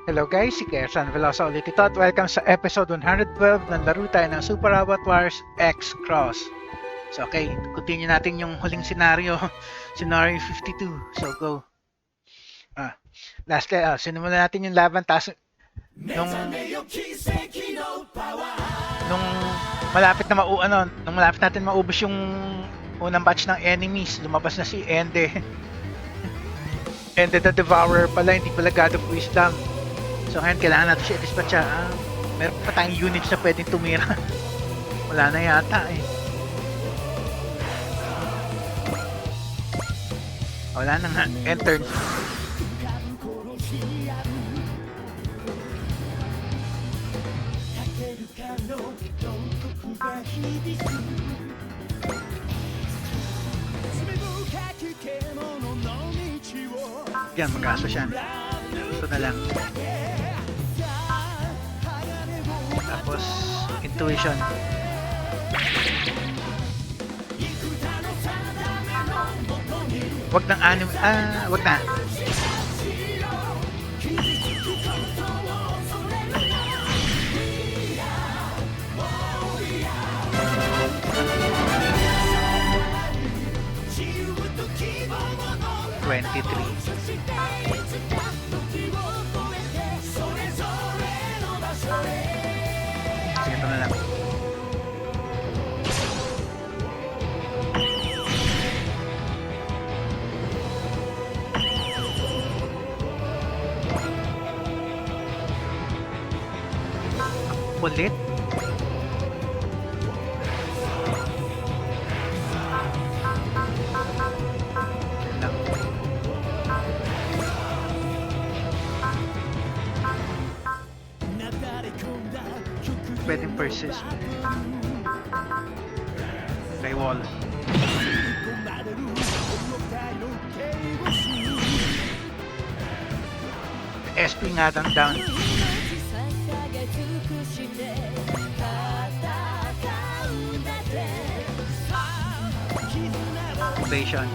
Hello guys, si Kersan Velosa ulit ito at welcome sa episode 112 ng laro tayo ng Super Robot Wars X Cross. So okay, continue natin yung huling scenario, scenario 52. So go. Lastly, sinimulan natin yung laban tapos nung malapit na nung malapit natin maubos yung unang batch ng enemies, lumabas na si Ende. Ende the Devourer pala, hindi pala God of Wisdom. So ngayon kailangan natin siya i-dispatch siya. Meron pa tayong units na pwedeng tumira. Wala na yata eh. Wala na nga. Enter. Yan, mag-aso siya. Ito na lang. Tapos, intuition. Wag ng anime. Wag na. Sige, ito na lang. Ulit? Pwedeng persist. Kay wall. SP nga down. Invasion.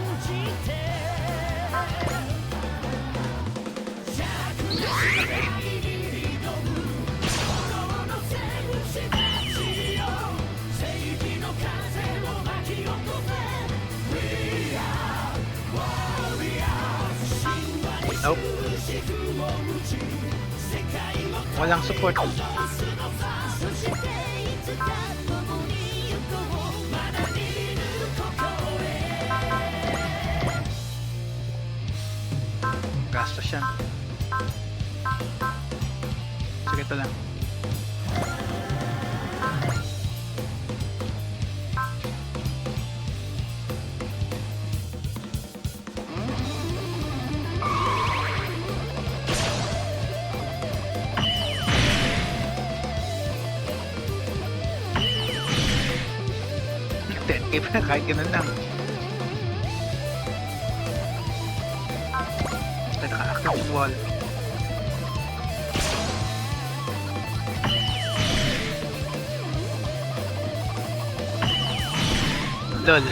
Nope. Walang support. Gastos siya. Sige, ito lang. Kahit ganun lang. Basta naka-active yung wall. LOL.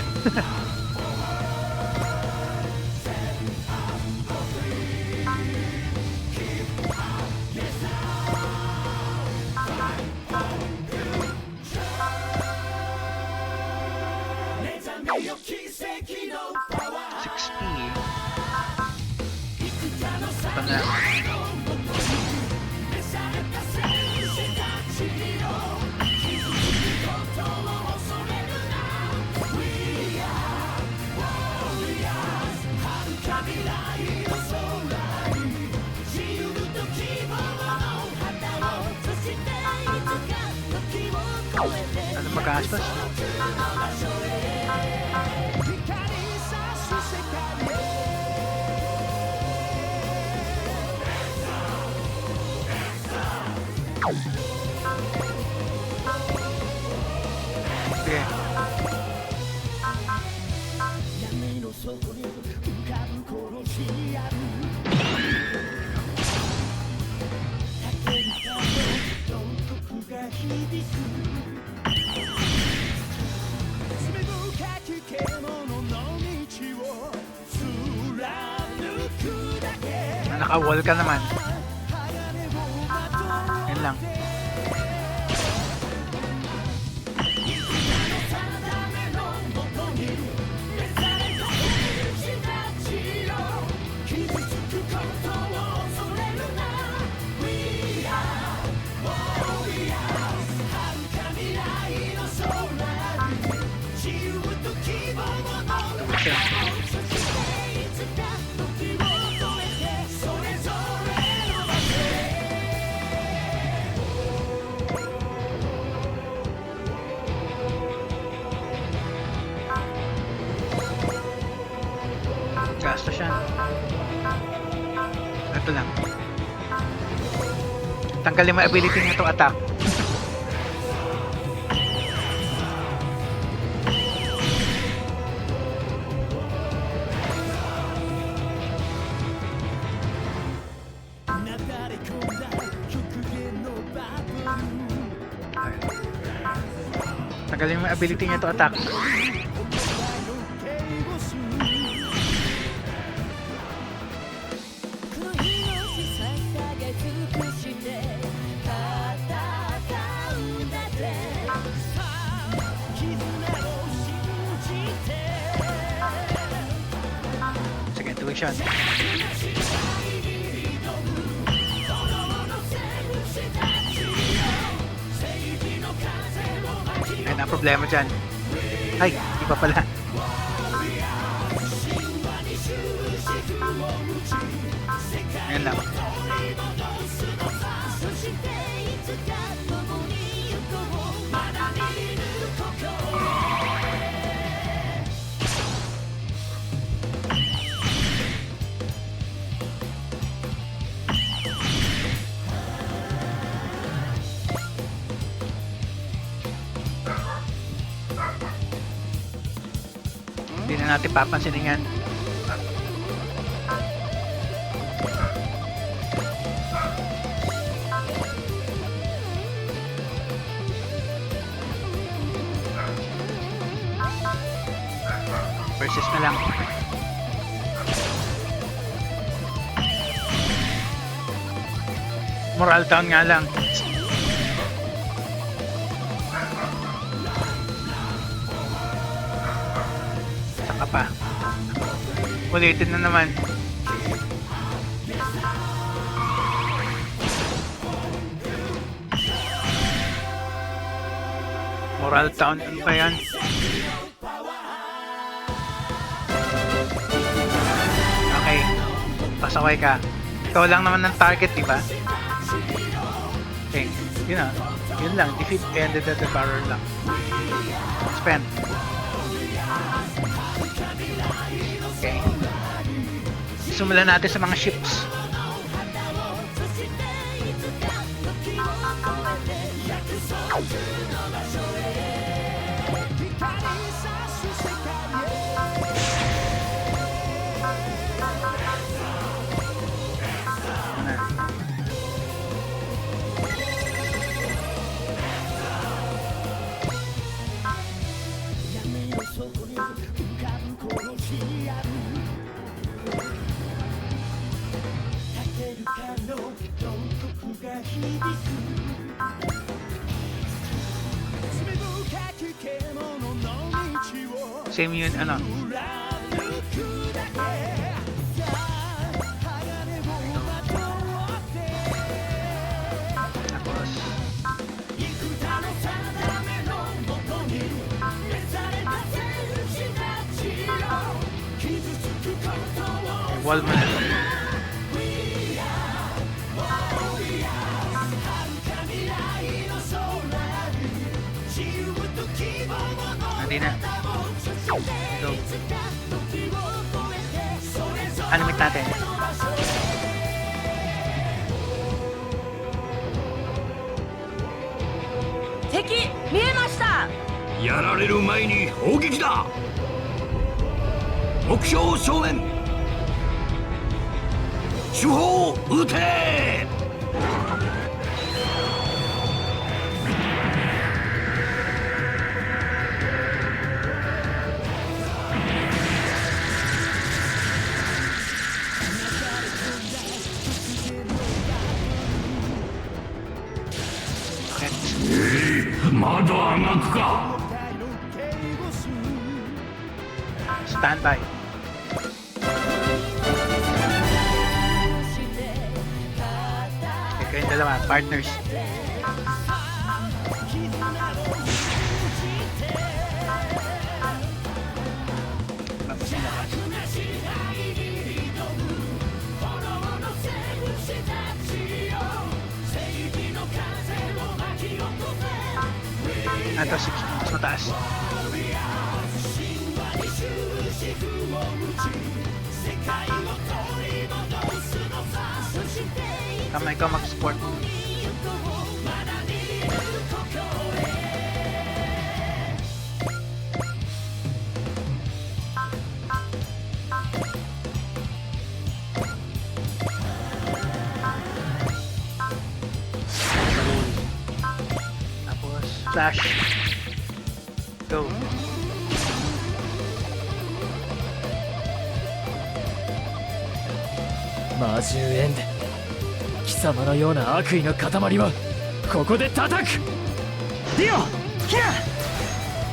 Ano magastos? Sige. Naka-wall ka naman. Yan lang. Gastos yan. Ito lang. Tanggalin mo ability niya to attack. Tanggalin mo ability niya to attack. Second tuition. Ay, na problema dyan. Ay, di pa pala. Ayan lang. Hindi na natin papansinin yan. Persist na lang. Moral down nga lang. Saka pa. Ulitin na naman. Moral down. Ano ba yan? Okay. Pasaway ka. Ikaw lang naman ng target, di ba? Okay. Yun na. Yun lang. Defeat ended at the barrel lang. Spend. Okay. Simulan natin sa mga ships. Same yun, ano? Tapos wall mo na. Hindi na. Go. Animate natin. Teki, 見えました。やられる前に砲撃だ。目標正面。主砲撃て。Standby. Okay, kayong dalawa, partners. Tapos mo lakas. Ito, 60. Mas mataas. Tama, ikaw mag-support. Tapos, flash. Go. 魔獣エンデ貴様のような悪意の塊はここで叩く。ディオ、キラ、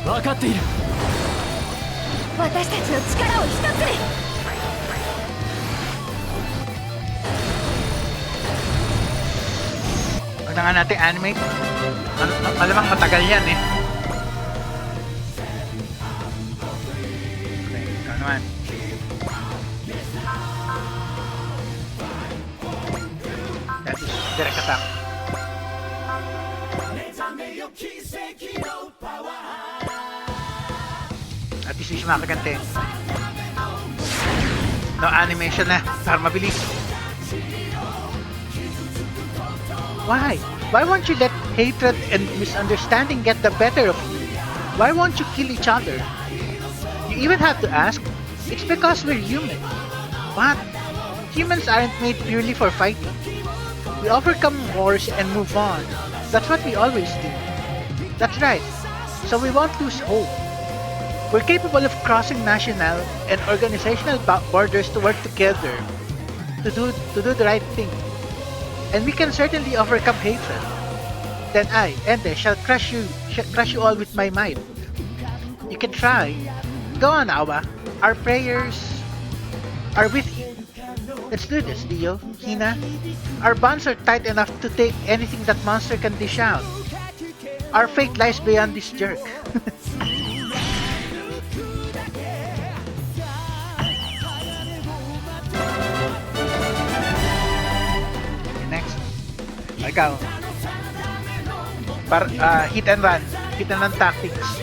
分かっている。私たちの力を一つに。 Huwag na nga natin animate. Malamang matagal yan eh. Okay, ikaw naman. That is direct attack. At least is makagante. No animation na, para mabilis. Why? Why won't you let hatred and misunderstanding get the better of you? Why won't you kill each other? You even have to ask, it's because we're human. What? Humans aren't made purely for fighting. We overcome wars and move on. That's what we always do. That's right. So we won't lose hope. We're capable of crossing national and organizational borders to work together to do the right thing. And we can certainly overcome hatred. Then I, Ende, shall crush you all with my might. You can try. Go on, Awa. Our prayers are with you. Let's do this, Dio, Hina. Our bonds are tight enough to take anything that monster can dish out. Our fate lies beyond this jerk. Next. Ikaw. Hit and run. Hit and run tactics.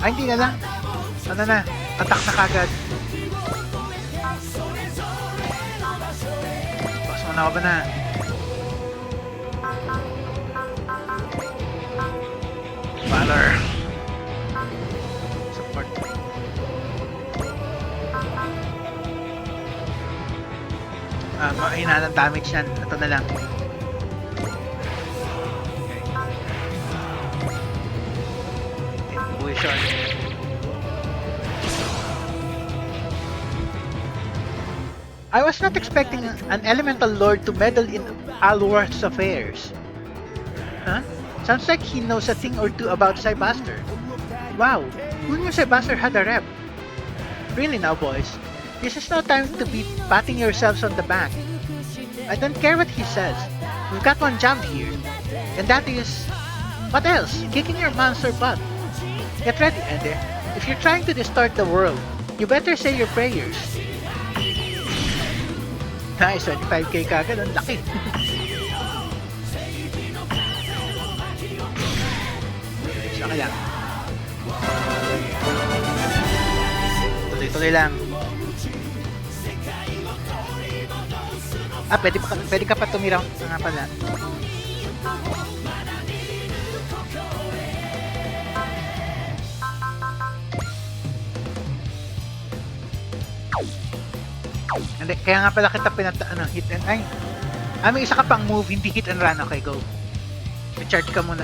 Ay, hindi na lang. Ano na? Attack na kagad. Pas mo na ka ba na? Valor. Support. Mahina ng damage yan. Ito na lang. Intuition. I was not expecting an elemental lord to meddle in Alworth's affairs. Huh? Sounds like he knows a thing or two about Cybaster. Wow, who knew Cybaster had a rep? Really now, boys, this is no time to be patting yourselves on the back. I don't care what he says. We've got one job here, and that is... what else? Kicking your monster butt. Get ready, Ender. If you're trying to distort the world, you better say your prayers. Nice, 25k kagad, ang laki. Saka lang. Tuloy-tuloy lang. Pwede ka pa tumiraw. Nga pala. Hindi, kaya nga pala kita hit and ay. May isa ka pang move, hindi hit and run. Okay, go. I-charge ka muna.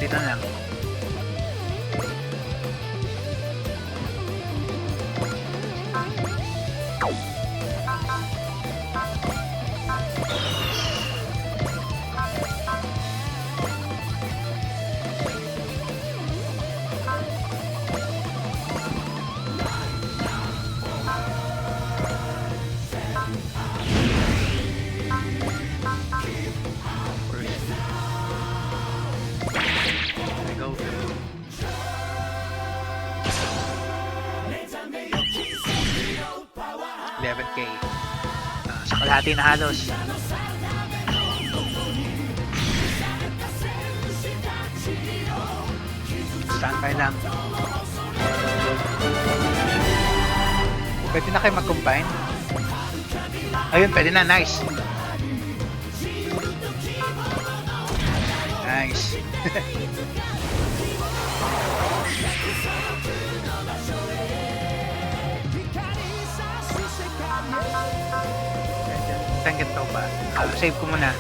dito na lang. There we go. 11K. Sa kalahati na halos. Standby lang. Pwede na kayo mag-combine. Ayun, pwede na. Nice. Nice. Tanggit to ba? Save ko muna.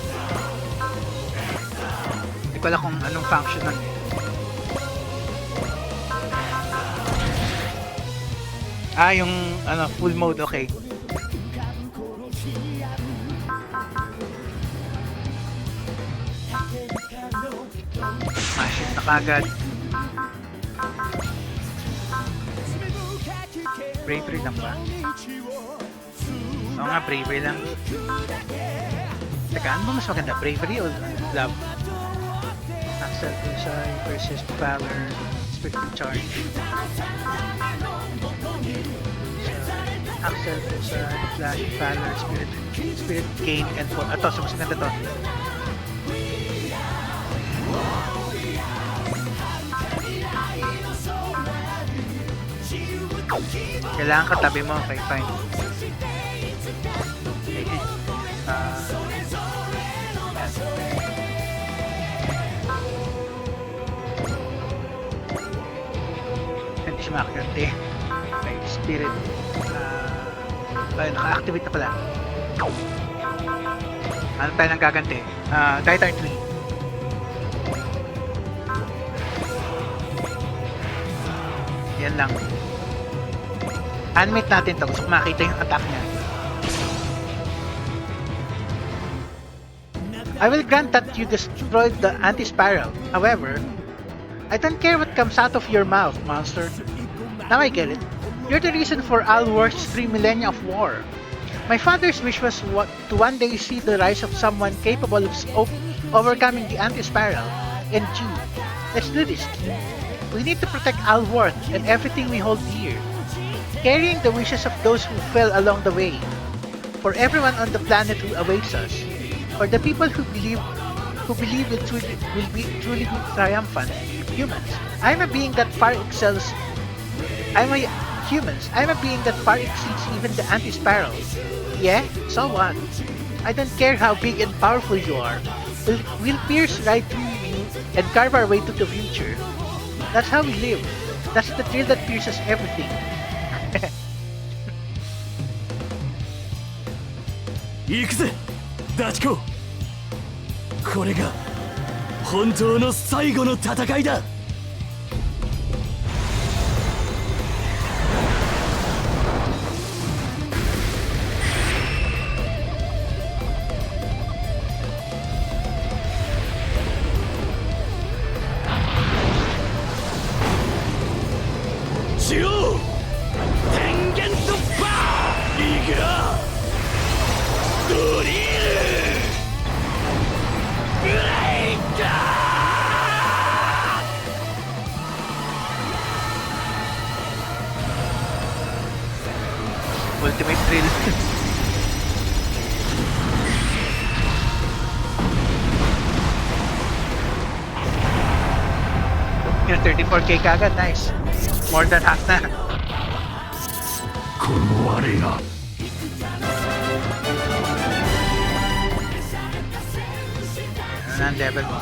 Hindi ko alam kung anong function nun. Yung full mode, okay. Shit na kagad. Bravery lang ba? Oo nga, bravery lang. Teka, ano ba mas maganda? Bravery o love? Accel Insight versus Valor, Spirit Charge. Accel Insight, Flash, Valor, Spirit Gain, and for... Ito, so mas maganda to. Kailangan katabi mo, okay, fine. Hindi siya makakante. Okay, spirit. Naka-activate na pala. Ano tayo nang gaganti? Titan Tree. Yan lang. Animate natin to. Gusto ko makita yung attack niya. I will grant that you destroyed the anti-spiral. However, I don't care what comes out of your mouth, monster. Now I get it. You're the reason for Alworth's 3 millennia of war. My father's wish was to one day see the rise of someone capable of overcoming the anti-spiral. And you, let's do this. We need to protect Alworth and everything we hold dear. Carrying the wishes of those who fell along the way. For everyone on the planet who awaits us. For the people who believe will be truly triumphant. Humans. I'm a being that far exceeds even the anti-spirals. Yeah? So what? I don't care how big and powerful you are. We'll pierce right through you and carve our way to the future. That's how we live. That's the thrill that pierces everything. 行くぜダチコ。これが本当の最後の戦いだ。中央天元突破。いくらドリルブレイカー。 Ultimate Thrill. Yung 34k kagad, nice. More than half na. この我が Ano na ang level mo?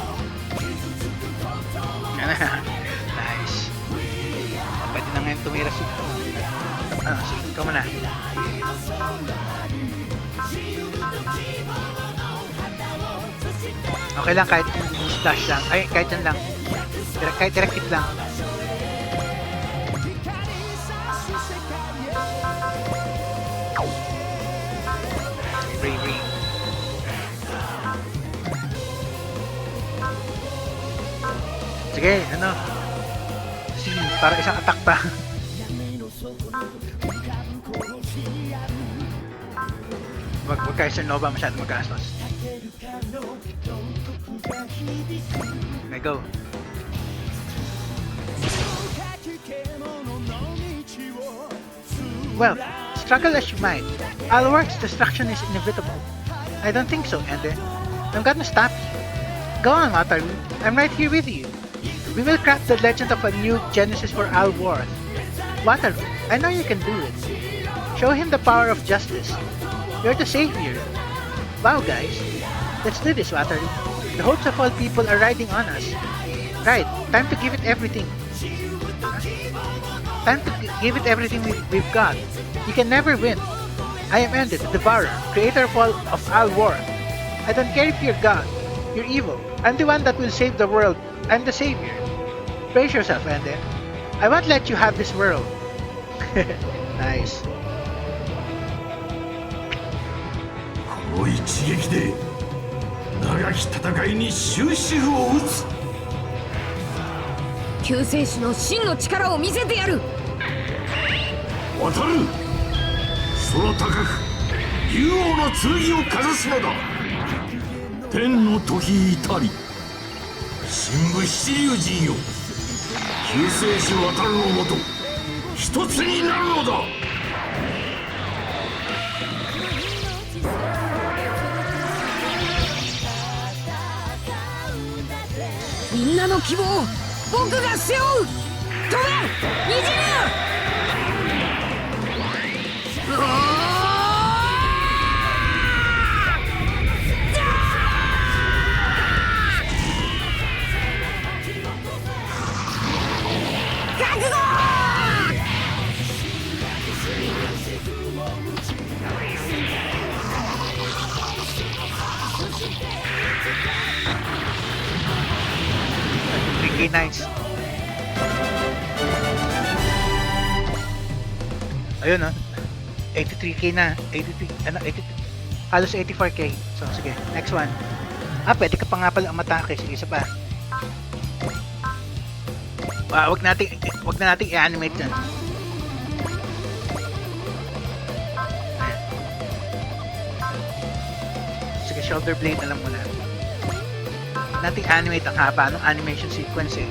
Nice. Pwede na ngayon tumira si... sige, ikaw muna. Okay lang kahit splash lang. Ay, kahit yan lang. Kahit direct hit lang. Bravery. Sige, ano? Para isang attack pa. Wag kayo sa Nova masyado magastos. Okay, go. Well, struggle as you might, Alwork's destruction is inevitable. I don't think so, Ender. I'm gonna stop you. Go on, Wataru. I'm right here with you. We will craft the legend of a new genesis for Alworth. Wataru, I know you can do it. Show him the power of justice. You're the savior. Wow, guys. Let's do this, Wataru. The hopes of all people are riding on us. Right, time to give it everything. Time to give it everything we've got. You can never win. I am Ender, the Devourer, creator of Alworth. I don't care if you're God. You're evil. I'm the one that will save the world. I'm the savior. Brace yourself, Ender. I won't let you have this world. Nice. この一撃で長き戦いに終止符を打つ。救世主の真の力を見せてやる。渡る。空高く竜王の剣をかざすのだ。天の時至り。神武七竜神よ。救世主渡るのもと一つになるのだ。みんなの希望を僕が背負う。飛べ虹竜。覚悟。Nice. Ayun, 83k na. 83, halos 84k. So, sige. Next one. Pwede ka pa nga pala umatake. Sige, isa pa. Wag na nating i-animate yan. Sige, shoulder blade na lang muna. Nating animate ang haba ng animation sequence eh.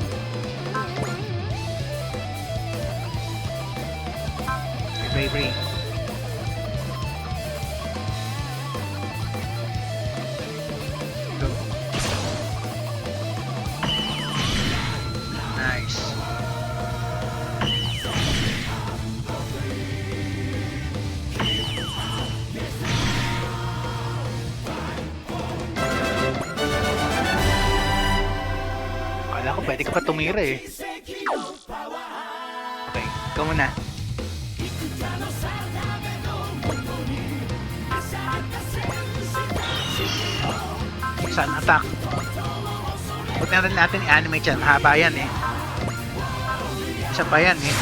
Bravery. Go. Nice. Akala ko pwede ka pa tumira eh. Okay, ikaw muna. Sun attack. Huwag na rin natin i-animate yan. Mahaba yan eh. Isa pa yan eh.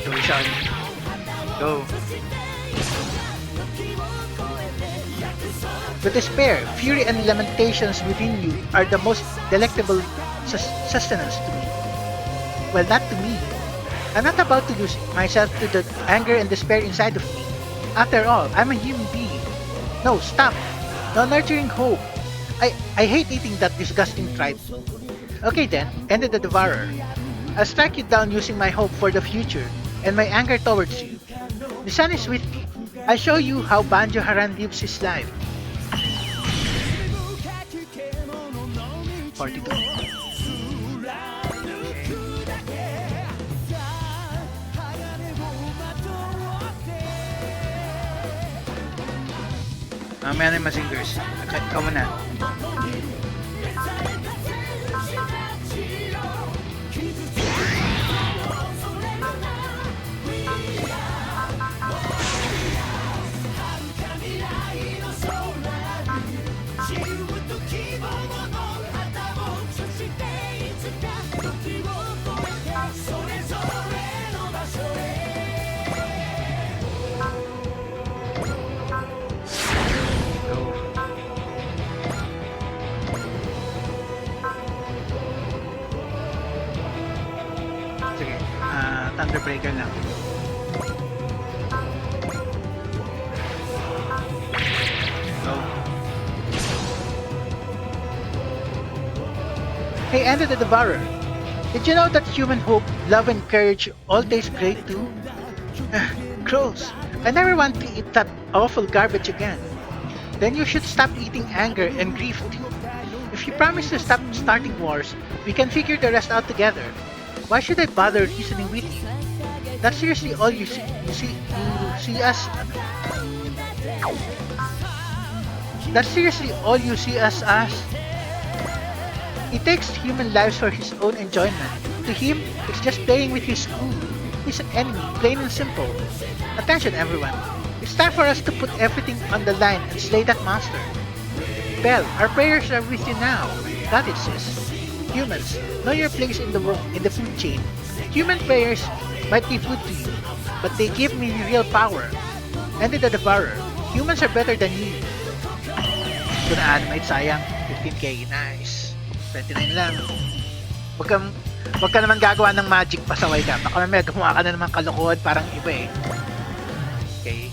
Intuition. Go. With despair, fury, and lamentations within you are the most delectable sustenance to me. Well, not to me. I'm not about to lose myself to the anger and despair inside of me. After all, I'm a human being. No, stop. No nurturing hope. I hate eating that disgusting tripe. Okay then, Ender the Devourer. I'll strike you down using my hope for the future and my anger towards you. The sun is with me. I'll show you how Banjo Haran lives his life. 42. Mamaya na yung Mazingers. Ikaw muna. Thunderbreaker lang. Go. Hey, Ender the Devourer. Did you know that human hope, love, and courage all taste great too? Gross. I never want to eat that awful garbage again. Then you should stop eating anger and grief too. If you promise to stop starting wars, we can figure the rest out together. Why should I bother reasoning with you? That's seriously all you see us. That's seriously all you see us as. He takes human lives for his own enjoyment. To him, it's just playing with his food. He's an enemy, plain and simple. Attention everyone. It's time for us to put everything on the line and slay that monster. Belle, our prayers are with you now. Got it, sis. Humans, know your place in the world, in the food chain. Human prayers might be food to you, but they give me real power. Ender the Devourer, humans are better than you. Ito na animate, sayang. 15k, nice. 29 lang. Wag ka naman gagawa ng magic, pasaway ka. Baka may gumawa ka na naman kalokohan, parang iba eh. Okay.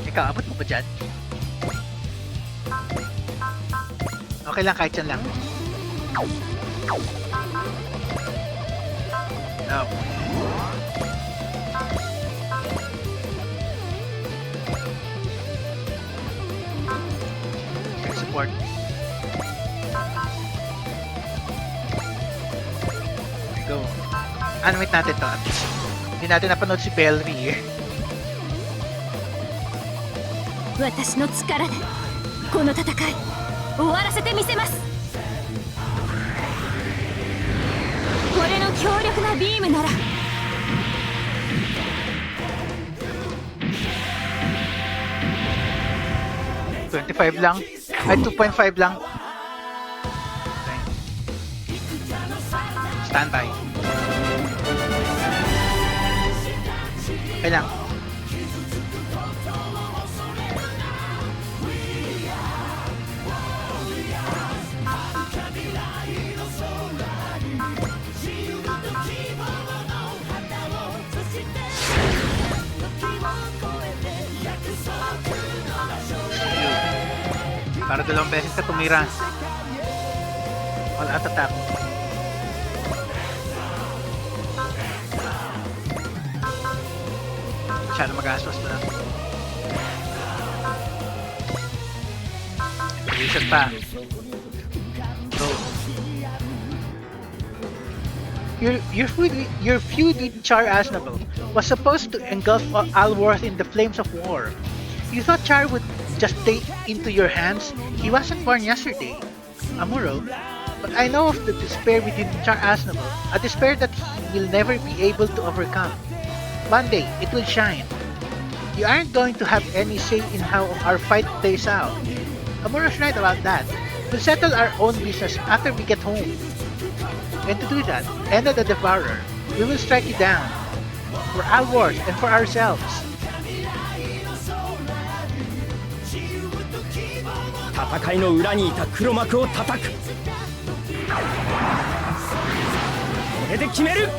Ikaw, abot mo ba dyan? Okay lang, kahit yan lang. No. Okay, support. Go. Animate natin to at least. Hindi natin napanood si Belry eh. 私の力でこの戦い終わらせてみせます。これの強力なビームなら25 lang? Ay, 2.5 lang? Okay. Standby. Okay lang. Para dalawang beses ka tumira. All out attack. Masyado magastos na. Reset pa. Go. Your feud with Char Aznable was supposed to engulf Alworth in the flames of war. You thought Char would just stay into your hands? He wasn't born yesterday, Amuro. But I know of the despair within Char Aznable, a despair that he will never be able to overcome. One day, it will shine. You aren't going to have any say in how our fight plays out. Amuro's right about that. We'll settle our own business after we get home. And to do that, Ender the Devourer, we will strike you down. For Alworth and for ourselves. 戦いの裏にいた黒幕を叩く。これで決める。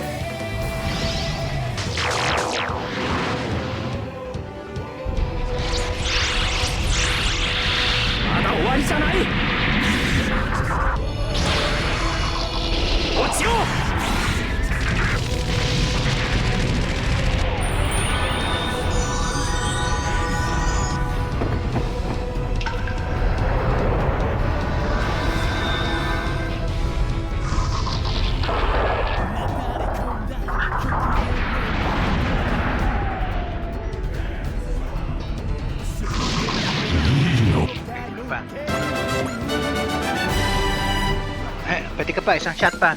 まだ終わりじゃない。落ちろ。Pwede ka pa, isang shot pa.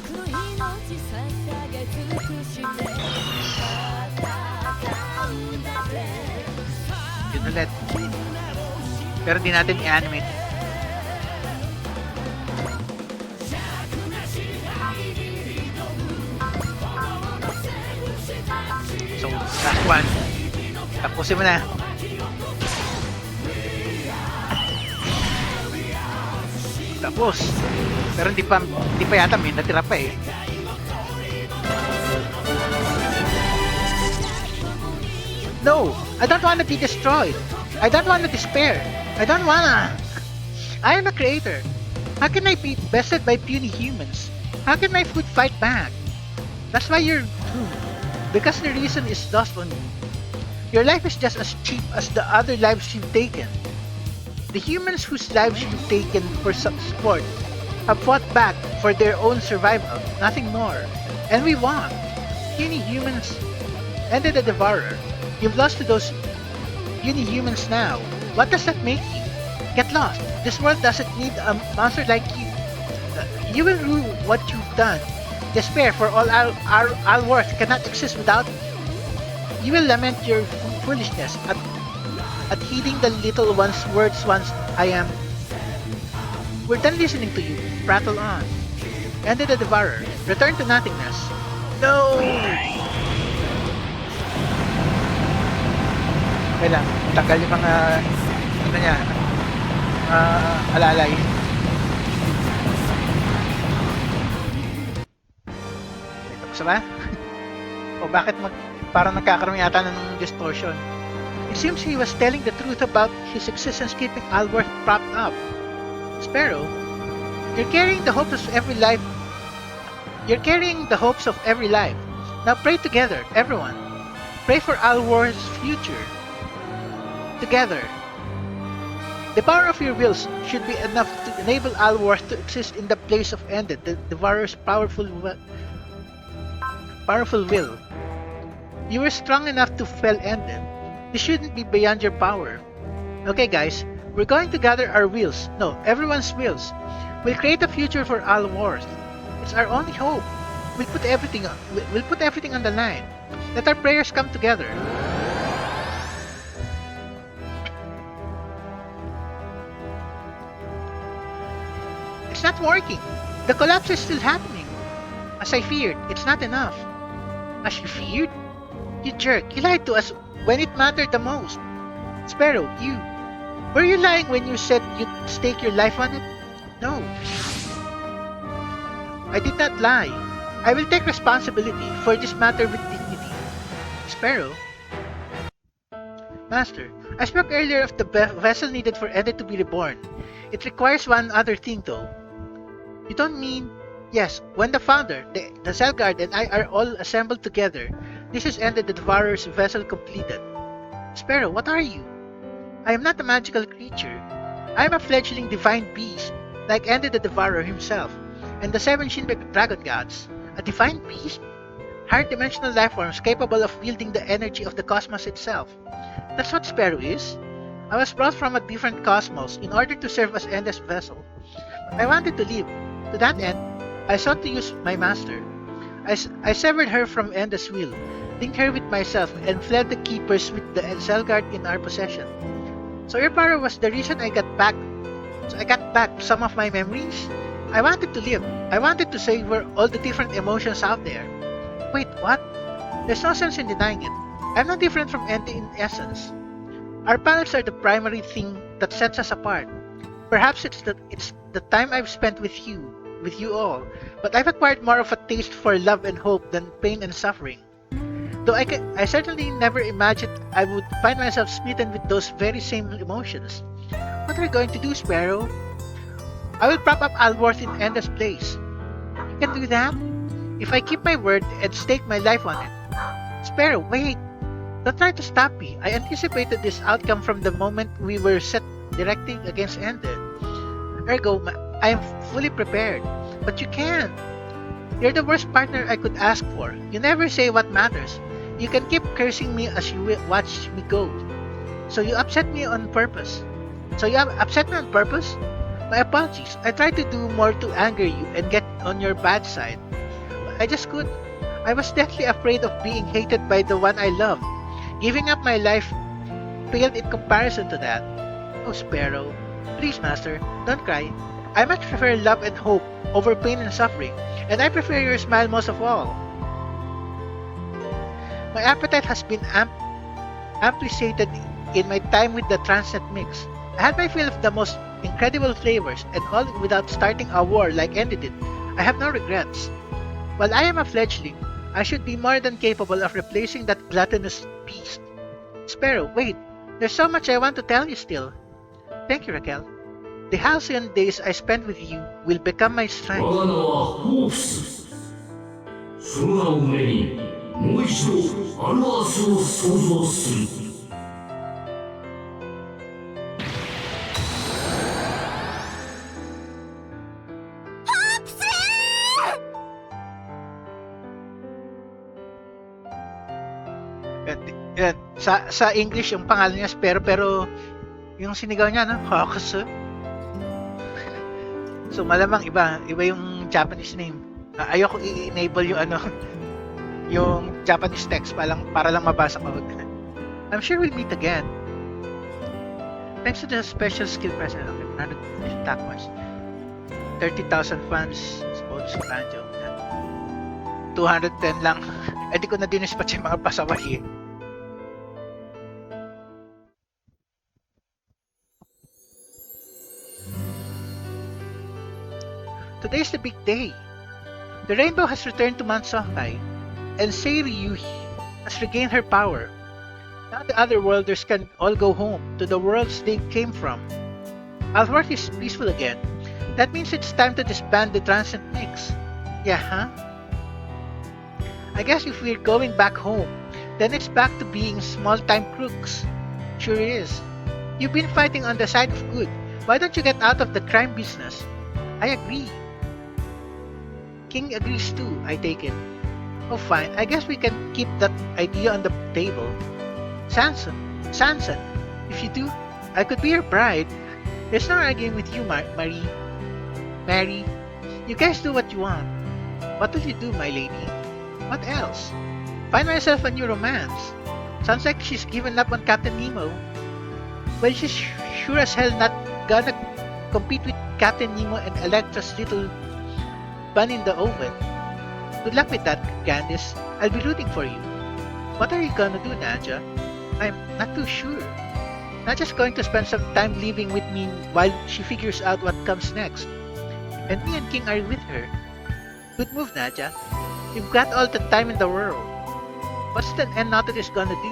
Yun ulit. Pero di natin i-animate. So, last one. Tapusin mo na. Tapos. Pero hindi pa yata may natira pa eh. No, I don't want to be destroyed. I don't want to despair. I don't wanna. I am a creator. How can I be bested by puny humans? How can my food fight back? That's why you're doomed. Because the reason is lost on you. Your life is just as cheap as the other lives you've taken. The humans whose lives you've taken for some sport have fought back for their own survival, nothing more. And we won. Puny humans ended the Devourer. You've lost to those puny humans now. What does that make you? Get lost. This world doesn't need a monster like you. You will rue what you've done. Despair for all our worth cannot exist without you. You will lament your foolishness at heeding the little one's words once I am. We're done listening to you. Prattle on. Ended the Devourer. Return to nothingness. No! Okay lang. Tagal yung mga ano niya, alalay. Okay, tapos na ba? O bakit parang nagkakaroon yata ng distortion? It seems he was telling the truth about his existence keeping Alworth propped up. Sparrow, you're carrying the hopes of every life. You're carrying the hopes of every life. Now pray together, everyone. Pray for Alworth's future. Together. The power of your wills should be enough to enable Alworth to exist in the place of Ended, the Devourer's powerful will. You were strong enough to fell Ended. This shouldn't be beyond your power. Okay guys, we're going to gather our wills. No, everyone's wills. We'll create a future for Alworth. It's our only hope. We'll put everything on the line. Let our prayers come together. It's not working. The collapse is still happening. As I feared, it's not enough. As you feared? You jerk, you lied to us when it mattered the most. Sparrow, were you lying when you said you'd stake your life on it? No. I did not lie. I will take responsibility for this matter with dignity. Sparrow? Master, I spoke earlier of the vessel needed for Ended to be reborn. It requires one other thing though. You don't mean... Yes, when the Founder, the Cell Guard, and I are all assembled together, this is Ended the Devourer's vessel completed. Sparrow, what are you? I am not a magical creature. I am a fledgling divine beast, like Ended the Devourer himself, and the 7 Shin Dragon Gods. A divine beast? Higher dimensional life forms capable of wielding the energy of the cosmos itself. That's what Sparrow is. I was brought from a different cosmos in order to serve as Ended's vessel. I wanted to live. To that end, I sought to use my master. I severed her from Ended's will, linked her with myself, and fled the keepers with the cell guard in our possession. So your power was the reason I got back some of my memories? I wanted to live. I wanted to savor all the different emotions out there. Wait, what? There's no sense in denying it. I'm not different from Ended in essence. Our palates are the primary thing that sets us apart. Perhaps it's the time I've spent with you all, but I've acquired more of a taste for love and hope than pain and suffering. Though I certainly never imagined I would find myself smitten with those very same emotions. What are you going to do, Sparrow? I will prop up Alworth in Ended's place. You can do that? If I keep my word and stake my life on it. Sparrow, wait! Don't try to stop me. I anticipated this outcome from the moment we were set directing against Ended. Ergo, I am fully prepared. But you can't. You're the worst partner I could ask for. You never say what matters. You can keep cursing me as you watch me go. So you upset me on purpose. My apologies. I tried to do more to anger you and get on your bad side. But I just couldn't. I was deathly afraid of being hated by the one I loved. Giving up my life paled in comparison to that. Oh, Sparrow. Please, Master, don't cry. I much prefer love and hope over pain and suffering, and I prefer your smile most of all. My appetite has been amply sated in my time with the Transnet Mix. I had my fill of the most incredible flavors, and all without starting a war like Ended did. I have no regrets. While I am a fledgling, I should be more than capable of replacing that gluttonous beast. Sparrow, wait. There's so much I want to tell you still. Thank you, Raquel. The halcyon days I spent with you will become my 我 strength. が名はホークス。その名を胸にもう一度アルバースを創造する。Sa English yung pangalan niya Sparrow, pero yung sinigaw niya, no? Hawks. So malamang iba yung Japanese name. Ayoko i-enable yung yung Japanese text para lang mabasa ko. I'm sure we'll meet again. Thanks to the special skill present. Okay, 100 Tagumpay. 30,000 fans. Bonus Banjo. 210 lang. Di ko na dinispatch yung mga pasaway. Today is the big day. The rainbow has returned to Mount Sokai, and Seiryu has regained her power. Now the other worlders can all go home to the worlds they came from. Alworth is peaceful again. That means it's time to disband the Transcend Mix. Yeah, huh? I guess if we're going back home, then it's back to being small-time crooks. Sure is. You've been fighting on the side of good. Why don't you get out of the crime business? I agree. King agrees too, I take it. Oh fine, I guess we can keep that idea on the table. Sanson, if you do, I could be your bride. There's no arguing with you, Marie. Mary, you guys do what you want. What will you do, my lady? What else? Find myself a new romance. Sounds like she's given up on Captain Nemo. Well, she's sure as hell not gonna compete with Captain Nemo and Electra's little bun in the oven. Good luck with that, Candice. I'll be rooting for you. What are you gonna do, Nadja? I'm not too sure. Nadja's going to spend some time living with me while she figures out what comes next. And me and King are with her. Good move, Nadja. You've got all the time in the world. What's the Nautilus gonna do?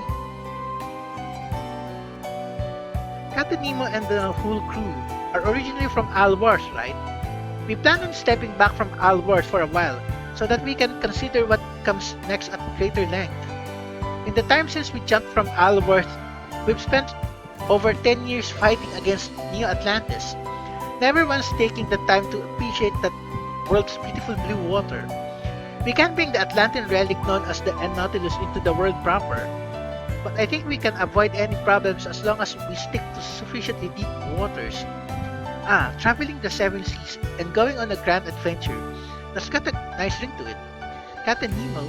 Captain Nemo and the whole crew are originally from Alworth, right? We plan on stepping back from Alworth for a while, so that we can consider what comes next at greater length. In the time since we jumped from Alworth, we've spent over 10 years fighting against Neo Atlantis, never once taking the time to appreciate that world's beautiful blue water. We can bring the Atlantean relic known as the Nautilus into the world proper, but I think we can avoid any problems as long as we stick to sufficiently deep waters. Traveling the seven seas and going on a grand adventure. That's got a nice ring to it. Captain Nemo.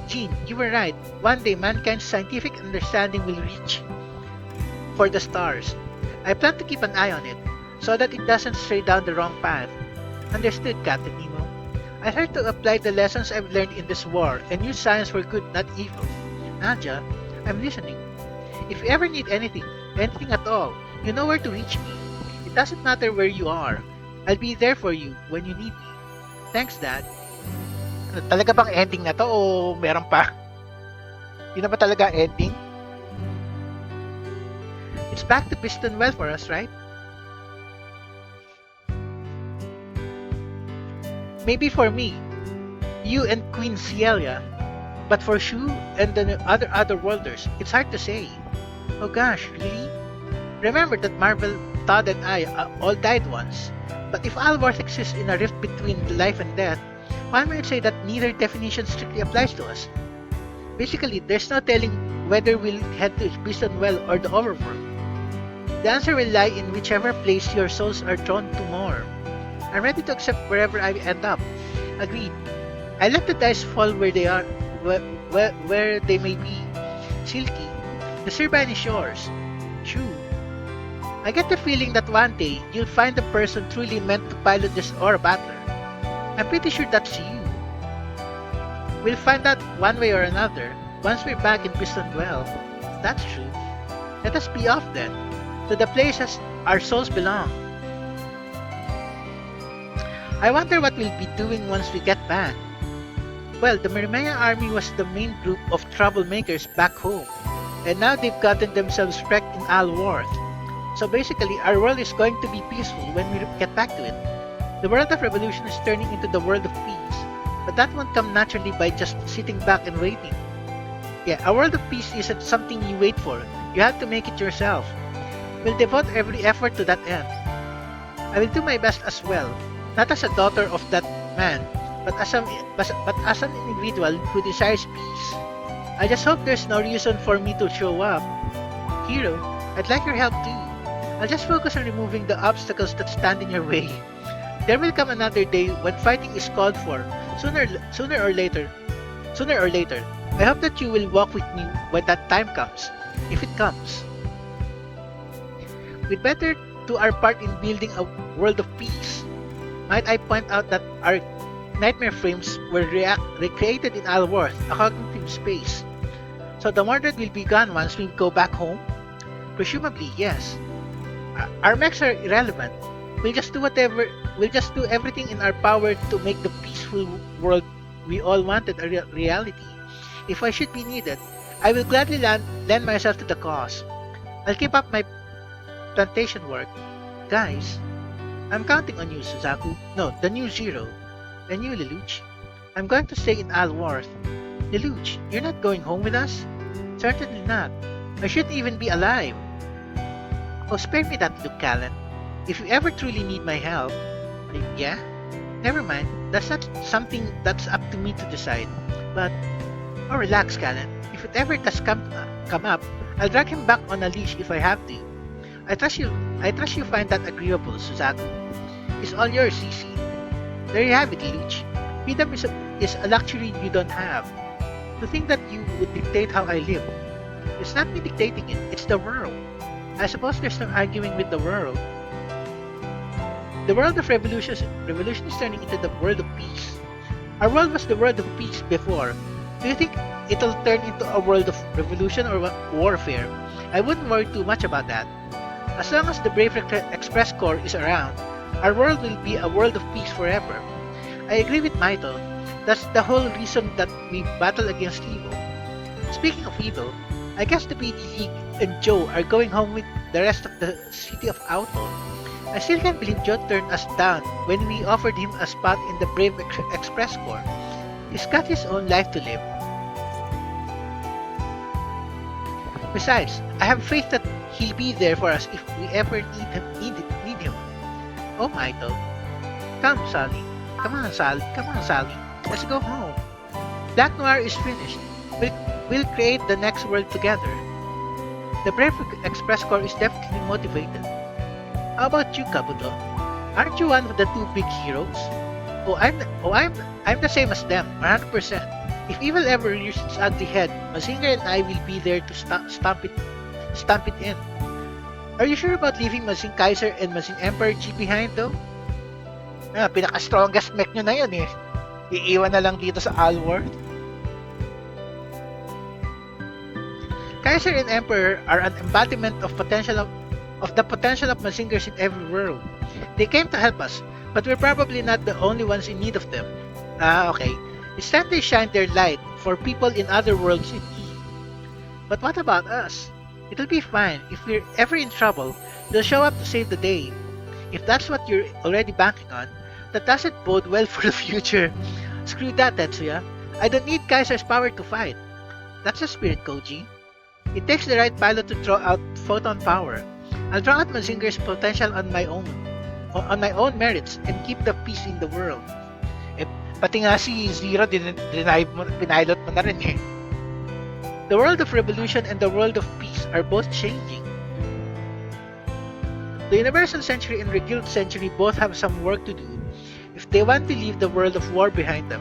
Jean, you were right. One day mankind's scientific understanding will reach for the stars. I plan to keep an eye on it, so that it doesn't stray down the wrong path. Understood, Captain Nemo. I try to apply the lessons I've learned in this war and use science for good, not evil. Nadja, I'm listening. If you ever need anything at all, you know where to reach me. It doesn't matter where you are. I'll be there for you when you need me. Thanks, Dad. Talaga bang ending na to o meron pa? Yun na ba talaga ending? It's back to Piston Well for us, right? Maybe for me, you and Queen Celia, but for Shu and the other worlders, it's hard to say. Oh gosh, really? Remember that Marvel, Todd and I all died once. But if Alworth exists in a rift between life and death, one might say that neither definition strictly applies to us. Basically, there's no telling whether we'll head to Piston Well or the Overworld. The answer will lie in whichever place your souls are drawn to more. I'm ready to accept wherever I end up. Agreed. I let the dice fall where they are, where they may be. Silky, the Sirbine is yours. Shoo. I get the feeling that one day you'll find the person truly meant to pilot this aura battler. I'm pretty sure that's you. We'll find out one way or another once we're back in Piston Well. That's true. Let us be off then, to the places our souls belong. I wonder what we'll be doing once we get back. Well, the Mermea army was the main group of troublemakers back home, and now they've gotten themselves wrecked in Alworth. So basically, our world is going to be peaceful when we get back to it. The world of revolution is turning into the world of peace, but that won't come naturally by just sitting back and waiting. Yeah, a world of peace isn't something you wait for, you have to make it yourself. We'll devote every effort to that end. I will do my best as well, not as a daughter of that man, but as an individual who desires peace. I just hope there's no reason for me to show up. Hero, I'd like your help too. I'll just focus on removing the obstacles that stand in your way. There will come another day when fighting is called for, sooner or later. I hope that you will walk with me when that time comes, if it comes. We'd better do our part in building a world of peace. Might I point out that our nightmare frames were recreated in Alworth, a cognitive space. So the Mordred will be gone once we go back home? Presumably, yes. Our mechs are irrelevant. We'll just do everything in our power to make the peaceful world we all wanted a reality. If I should be needed, I will gladly lend myself to the cause. I'll keep up my plantation work. Guys, I'm counting on you, Suzaku. No, the new Zero. And you, Lelouch. I'm going to stay in Alworth. Lelouch, you're not going home with us? Certainly not. I shouldn't even be alive. Oh, spare me that look, Callan. If you ever truly need my help... Yeah? Never mind. That's not something that's up to me to decide. But... Oh, relax, Callan. If it ever does come up, I'll drag him back on a leash if I have to. I trust you find that agreeable, Suzaku. It's all yours, Cece. There you have it, Lelouch. Freedom is a luxury you don't have. To think that you would dictate how I live. It's not me dictating it, it's the world. I suppose there's no arguing with the world. The world of revolution is turning into the world of peace. Our world was the world of peace before. Do you think it'll turn into a world of revolution or warfare? I wouldn't worry too much about that. As long as the Brave Express Corps is around, our world will be a world of peace forever. I agree with Maito. That's the whole reason that we battle against evil. Speaking of evil, I guess the BD League and Joe are going home with the rest of the city of Auto. I still can't believe Joe turned us down when we offered him a spot in the Brave Express Corps. He's got his own life to live. Besides, I have faith that he'll be there for us if we ever need him. Oh, Maito. Come, Sally. Come on, Sally. Let's go home. Black Noir is finished. We'll create the next world together. The Brave Express Corps is definitely motivated. How about you, Kabuto? Aren't you one of the two big heroes? I'm the same as them, 100%. If evil ever rears its ugly head, Mazinger and I will be there to stamp it in. Are you sure about leaving Mazing Kaiser and Mazing Emperor G behind though? Pinaka-strongest mech nyo na yun eh. Iiwan na lang dito sa Alworth. Kaiser and Emperor are an embodiment of the potential of Mazingers in every world. They came to help us, but we're probably not the only ones in need of them. Okay. It's time they shine their light for people in other worlds in need. But what about us? It'll be fine. If we're ever in trouble, they'll show up to save the day. If that's what you're already banking on, that doesn't bode well for the future. Screw that, Tetsuya. I don't need Kaiser's power to fight. That's the spirit, Koji. It takes the right pilot to draw out photon power. I'll draw out Mazinger's potential on my own merits, and keep the peace in the world. Pati nga si Zero, pinilot mo na rin eh. The world of revolution and the world of peace are both changing. The Universal Century and Reguiled Century both have some work to do if they want to leave the world of war behind them.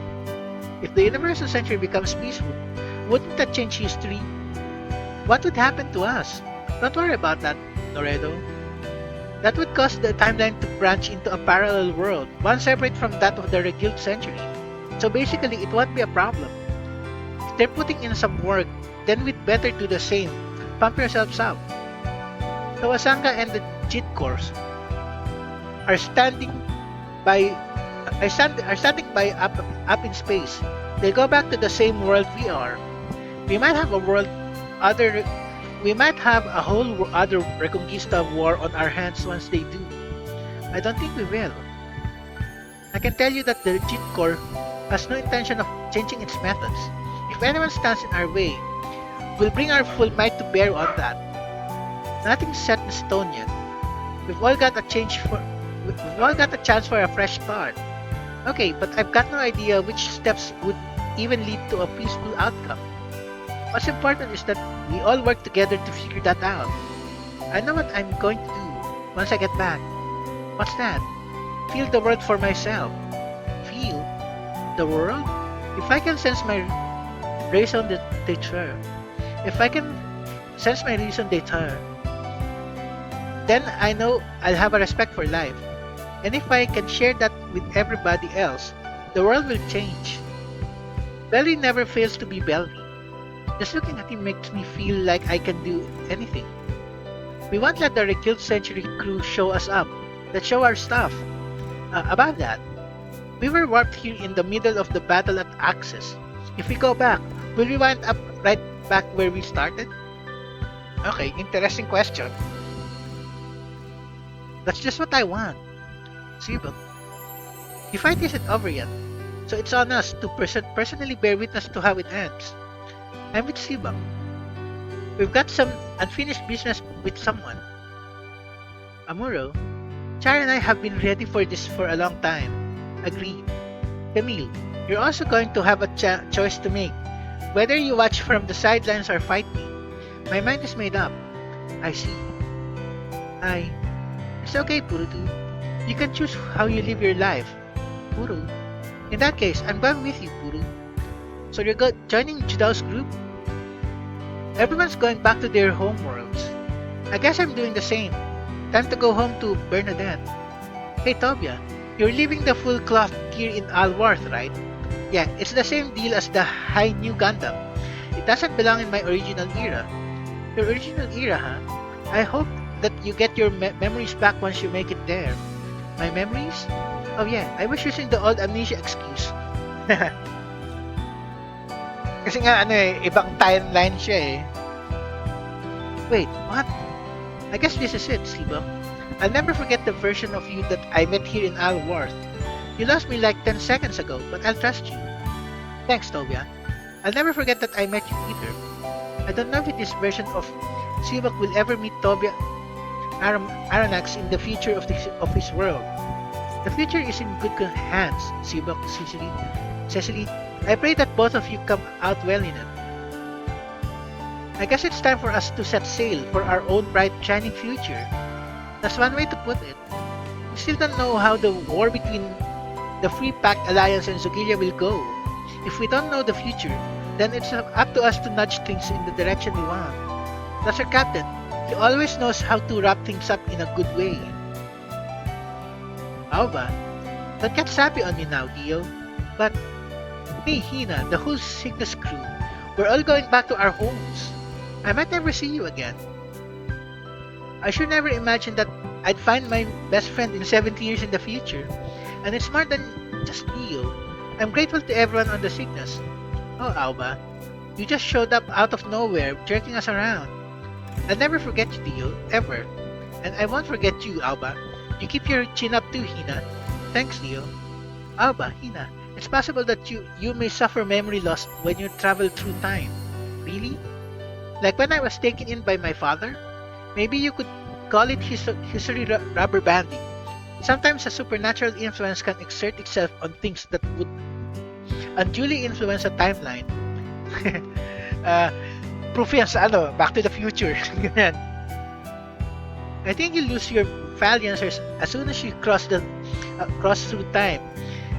If the Universal Century becomes peaceful, wouldn't that change history? What would happen to us? Don't worry about that, Noredo. That would cause the timeline to branch into a parallel world, one separate from that of the Reguiled Century. So basically, it won't be a problem. If they're putting in some work, then we'd better do the same. Pump yourselves up. So Asanga and the Jit Corps are standing by up in space. They'll go back to the same world we are. We might have a world other we might have a whole other Reconquista war on our hands once they do. I don't think we will. I can tell you that the Legit Corps has no intention of changing its methods. If anyone stands in our way, we'll bring our full might to bear on that. Nothing's set in stone yet. We've all got a chance for a fresh start. Okay, but I've got no idea which steps would even lead to a peaceful outcome. What's important is that we all work together to figure that out. I know what I'm going to do once I get back. What's that? Feel the world for myself. Feel the world? If I can sense my raison d'etre, then I know I'll have a respect for life. And if I can share that with everybody else, the world will change. Belly never fails to be Belly. Just looking at him makes me feel like I can do anything. We won't let the Rekilled Century crew show us up. Let's show our stuff. About that, we were warped here in the middle of the battle at Axis. If we go back, will we wind up right back where we started? Okay, interesting question. That's just what I want. Sibok, the fight isn't over yet, so it's on us to personally bear witness to how it ends. I'm with Sibok. We've got some unfinished business with someone. Amuro, Char and I have been ready for this for a long time. Agreed. Camille, you're also going to have a choice to make. Whether you watch from the sidelines or fight me. My mind is made up. I see. It's okay, Purutu. You can choose how you live your life. Puru. In that case, I'm going with you, Puru. So you're joining Judao's group? Everyone's going back to their home worlds. I guess I'm doing the same. Time to go home to Bernadette. Hey Tobia, you're leaving the full cloth gear in Alworth, right? Yeah, it's the same deal as the High New Gundam. It doesn't belong in my original era. Your original era, huh? I hope that you get your memories back once you make it there. My memories? Oh yeah, I was using the old amnesia excuse. Kasi nga ibang timeline siya eh. Wait, what? I guess this is it, Sibok. I'll never forget the version of you that I met here in Alworth. You lost me like 10 seconds ago, but I'll trust you. Thanks, Tobia. I'll never forget that I met you either. I don't know if this version of Sibok will ever meet Tobia Aronnax in the future of his world. The future is in good hands, Sibok, Cecily. I pray that both of you come out well in it. I guess it's time for us to set sail for our own bright, shining future. That's one way to put it. We still don't know how the war between the Free Pact Alliance and Zogilia will go. If we don't know the future, then it's up to us to nudge things in the direction we want. That's our captain. He always knows how to wrap things up in a good way. How ba? Don't get sappy on me now, Dio. But, hey Hina, the whole Cygnus crew, we're all going back to our homes. I might never see you again. I should never imagine that I'd find my best friend in 70 years in the future. And it's more than just Dio. I'm grateful to everyone on the Cygnus. Oh, Alba, you just showed up out of nowhere, jerking us around. I'll never forget you, Dio, ever. And I won't forget you, Alba. You keep your chin up too, Hina. Thanks, Dio. Alba, Hina, it's possible that you may suffer memory loss when you travel through time. Really? Like when I was taken in by my father? Maybe you could call it history rubber banding. Sometimes a supernatural influence can exert itself on things that would unduly influence a timeline. Proof yan sa Back to the Future. I think you'll lose your valiance as soon as you cross through time,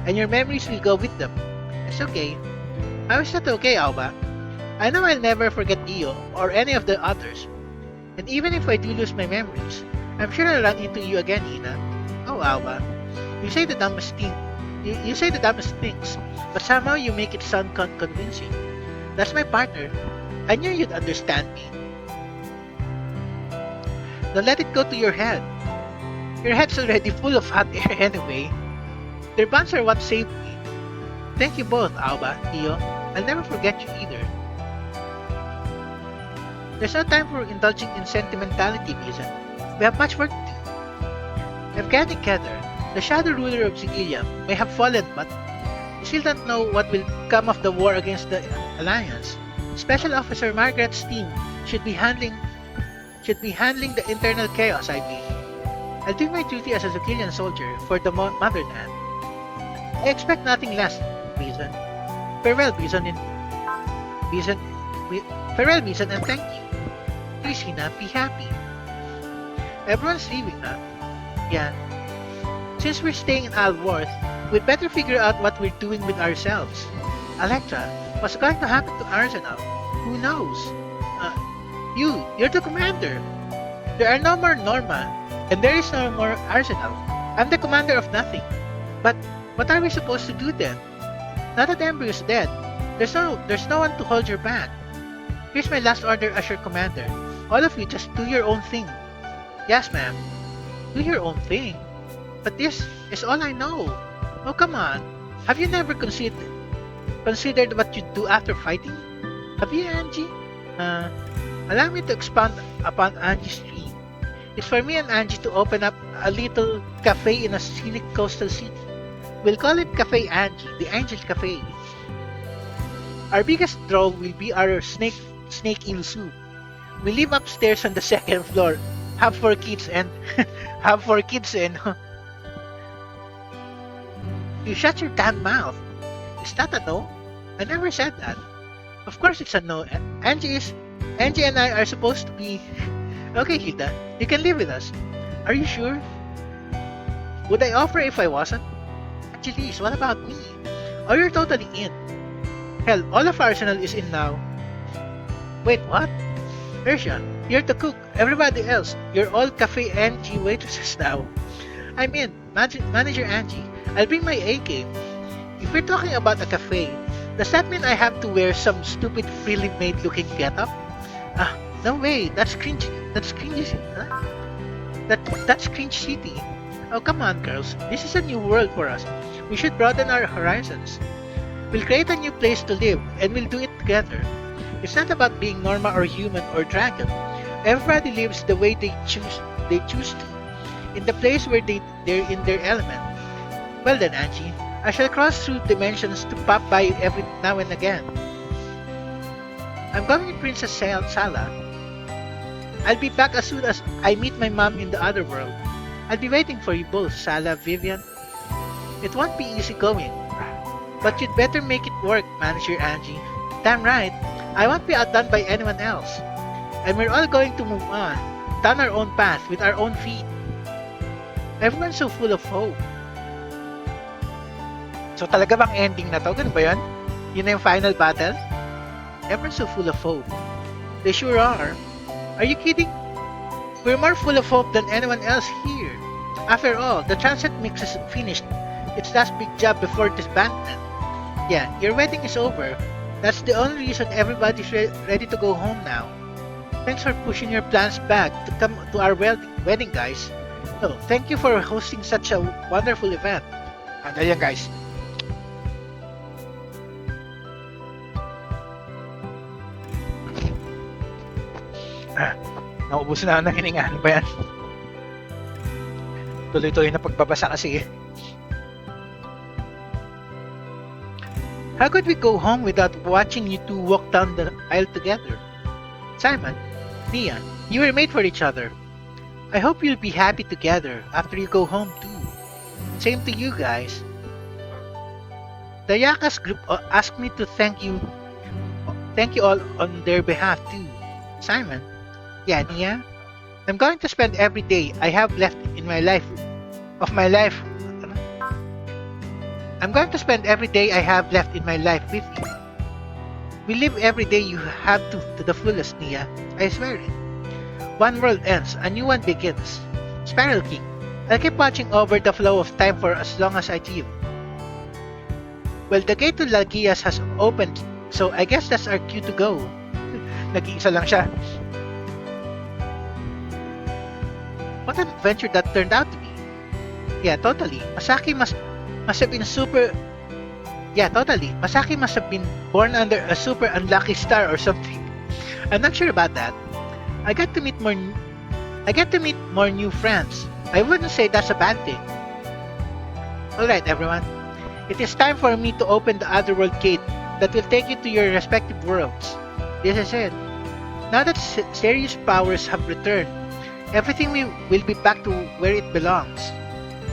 and your memories will go with them. It's okay. How is that okay, Alba? I know I'll never forget Dio or any of the others. And even if I do lose my memories, I'm sure I'll run into you again, Hina. Oh, Alba, you say the dumbest thing. You say the dumbest things, but somehow you make it sound convincing. That's my partner. I knew you'd understand me. Don't let it go to your head. Your head's already full of hot air anyway. Their bonds are what saved me. Thank you both, Alba, Dio. I'll never forget you either. There's no time for indulging in sentimentality, Bison. We have much work to do. We've gathered together. The shadow ruler of Sigilia may have fallen, but we still don't know what will come of the war against the Alliance. Special Officer Margaret's team should be handling the internal chaos, I believe. I'll do my duty as a Zagillian soldier for the motherland. I expect nothing less, Bison. Farewell, Farewell, Bison, and thank you. Please, Hina, be happy. Everyone's leaving, huh? Yeah. Since we're staying in Alworth, we'd better figure out what we're doing with ourselves. Electra, what's going to happen to Arsenal? Who knows? You're the commander. There are no more Norma, and there is no more Arsenal. I'm the commander of nothing. But what are we supposed to do then? Now that Embryo is dead, there's no one to hold your back. Here's my last order as your commander. All of you just do your own thing. Yes, ma'am. Do your own thing? But this is all I know. Oh, come on. Have you never considered what you'd do after fighting? Have you, Angie? Allow me to expand upon Angie's dream. It's for me and Angie to open up a little cafe in a scenic coastal city. We'll call it Cafe Angie, the Angel Cafe. Our biggest draw will be our snake eel soup. We live upstairs on the second floor. Have for kids and You shut your damn mouth. Is that a no? I never said that. Of course it's a no. Angie and I are supposed to be... Okay, Hilda, you can live with us. Are you sure? Would I offer if I wasn't? Angelis, what about me? Oh, you're totally in. Hell, all of Arsenal is in now. Wait, what? Ursha, you're the cook. Everybody else, you're all Cafe Angie waitresses now. I'm in. Manager Angie, I'll bring my A game. If we're talking about a cafe, does that mean I have to wear some stupid frilly made looking getup? No way. That's cringe. That's cringe. Huh? That's cringe city. Oh, come on, girls. This is a new world for us. We should broaden our horizons. We'll create a new place to live, and we'll do it together. It's not about being Norma or human or dragon. Everybody lives the way they choose to, in the place where they're in their element. Well then, Angie, I shall cross through dimensions to pop by every now and again. I'm going with Princess Sala. I'll be back as soon as I meet my mom in the other world. I'll be waiting for you both, Sala, Vivian. It won't be easy going, but you'd better make it work, Manager Angie. Damn right, I won't be outdone by anyone else. And we're all going to move on, down our own path with our own feet. Everyone's so full of hope. So talaga bang ending na to? Ganun ba yun? Yun na yung final battle? Everyone's so full of hope. They sure are. Are you kidding? We're more full of hope than anyone else here. After all, the transit mix is finished. It's last big job before disbandment. Yeah, your wedding is over. That's the only reason everybody's ready to go home now. Thanks for pushing your plans back to come to our wedding, guys. No, thank you for hosting such a wonderful event. Hanggang yan, guys. Naubos na ng hininga. Ano ba yan? Tuloy-tuloy na pagbabasa kasi. How could we go home without watching you two walk down the aisle together? Simon, Nia, you were made for each other. I hope you'll be happy together after you go home too. Same to you guys. The Yakas group asked me to thank you all on their behalf too. Simon, yeah, Nia, I'm going to spend every day I have left in my life I'm going to spend every day I have left in my life with you. We live every day you have to the fullest, Nia. I swear it. One world ends, a new one begins. Spiral King, I'll keep watching over the flow of time for as long as I live. Well, the gate to Lagias has opened, so I guess that's our cue to go. Nag-iisa lang siya. What an adventure that turned out to be. Yeah, totally. Masaki must have been Masaki must have been born under a super unlucky star or something. I'm not sure about that. I get to meet more new friends. I wouldn't say that's a bad thing. Alright everyone, it is time for me to open the otherworld gate that will take you to your respective worlds. This is it. Now that Serious powers have returned, everything will be back to where it belongs.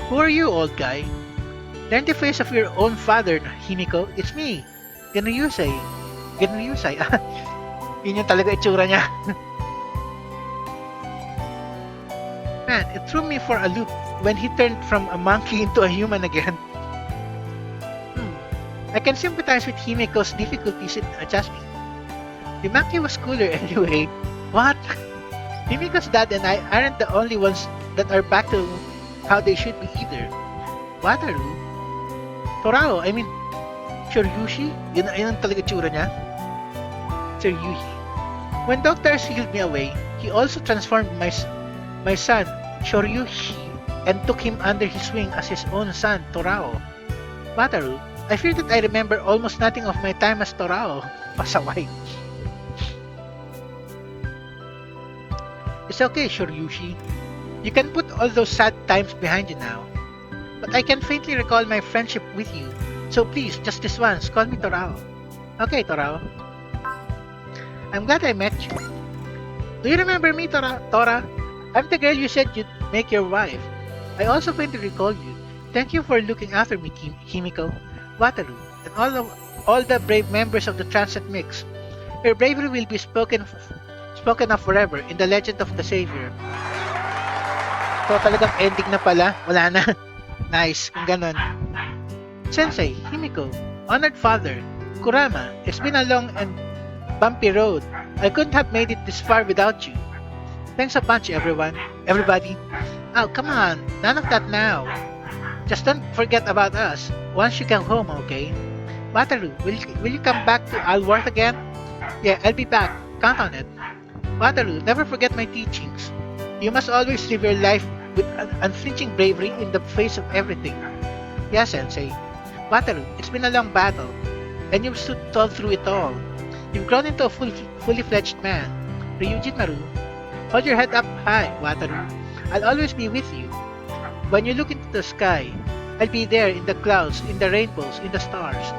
Who are you, old guy? Learn the face of your own father, Himiko. It's me, Genryusei. Genryusei. Yun yung talaga itsura niya. Man, it threw me for a loop when he turned from a monkey into a human again. I can sympathize with Himiko's difficulties in adjusting. The monkey was cooler anyway. What? Himiko's dad and I aren't the only ones that are back to how they should be either. Wataru? Torao, I mean, Shoryushi? Yun ang talaga tsura niya. Shoryushi. When doctors healed me away, he also transformed my son, Shoryushi, and took him under his wing as his own son, Torao. Wataru, I fear that I remember almost nothing of my time as Torao. Pasaway. It's okay, Shoryushi. You can put all those sad times behind you now. But I can faintly recall my friendship with you. So please, just this once, call me Torao. Okay, Torao. I'm glad I met you. Do you remember me, Tora? I'm the girl you said you'd make your wife. I also faintly recall you. Thank you for looking after me, Himiko, Wataru, and all the brave members of the Transit Mix. Your bravery will be spoken of forever in the legend of the Savior. So talagang ending na pala, wala na. Nice, kung ganon. Sensei, Himiko, honored father, Kurama, it's been a long and bumpy road. I couldn't have made it this far without you. Thanks a bunch, everybody. Oh, come on, none of that now. Just don't forget about us once you come home, okay? Wataru, will you come back to Alworth again? Yeah, I'll be back. Count on it. Wataru, never forget my teachings. You must always live your life with unflinching bravery in the face of everything. Yes, Sensei. Wataru, it's been a long battle, and you've stood tall through it all. You've grown into a fully fledged man. Ryujin Maru, hold your head up high, Wataru. I'll always be with you. When you look into the sky, I'll be there in the clouds, in the rainbows, in the stars.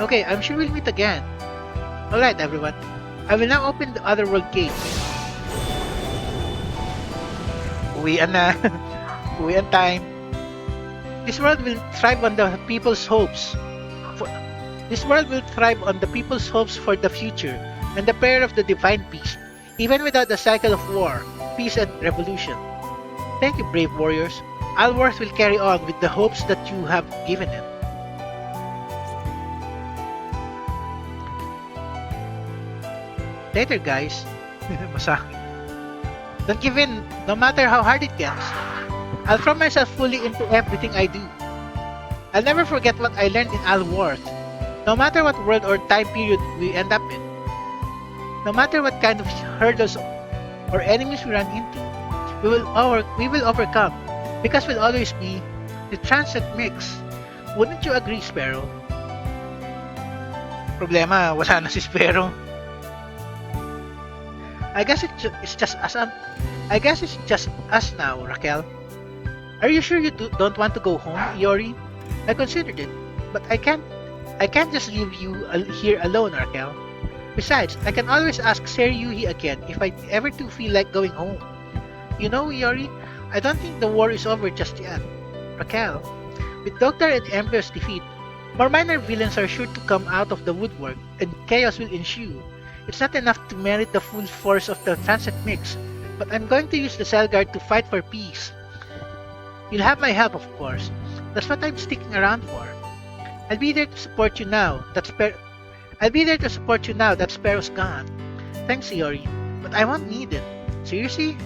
Okay, I'm sure we'll meet again. Alright, everyone. I will now open the otherworld gate. Uwian na. Uwian time. This world will thrive on the people's hopes. This world will thrive on the people's hopes for the future and the prayer of the divine peace, even without the cycle of war, peace, and revolution. Thank you, brave warriors. Alworth will carry on with the hopes that you have given it. Later, guys. Masakit. Don't give in, no matter how hard it gets. I'll throw myself fully into everything I do. I'll never forget what I learned in Alworth, no matter what world or time period we end up in. No matter what kind of hurdles or enemies we run into, we will overcome, because we'll always be the Transit Mix. Wouldn't you agree, Sparrow? Problema, wala na si Sparrow. I guess it's just us now, Raquel. Are you sure you don't want to go home, Iori? I considered it, but I can't just leave you here alone, Raquel. Besides, I can always ask Seryuhi again if I ever do feel like going home. You know, Iori, I don't think the war is over just yet. Raquel, with Doctor and Ember's defeat, more minor villains are sure to come out of the woodwork, and chaos will ensue. It's not enough to merit the full force of the Transit Mix, but I'm going to use the Cell Guard to fight for peace. You'll have my help, of course. That's what I'm sticking around for. I'll be there to support you now that Sparrow's gone. Thanks, Iori, but I won't need it. Seriously?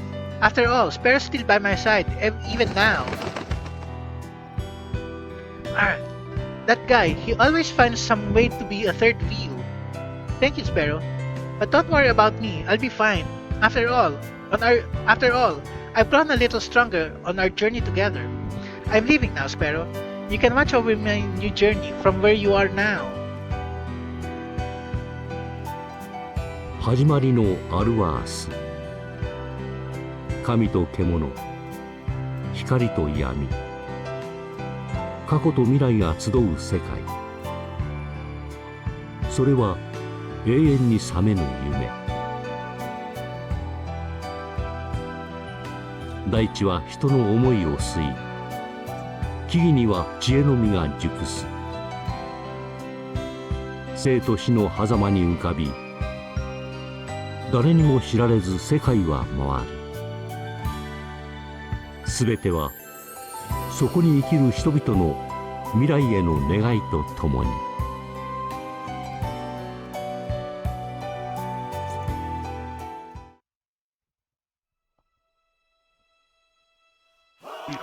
After all, Sparrow's still by my side, even now. That guy, he always finds some way to be a third wheel. Thank you, Sparrow. But don't worry about me, I'll be fine. After all, I've grown a little stronger on our journey together. I'm leaving now, Sparrow. You can watch over my new journey from where you are now. 始まりのアルワース神と獣、光と闇、過去と未来が集う世界。それは永遠に覚めぬ夢。大地は人の思いを吸い、木々には知恵の実が熟す。生と死の狭間に浮かび、誰にも知られず世界は回る。すべてはそこに生きる人々の未来への願いとともに。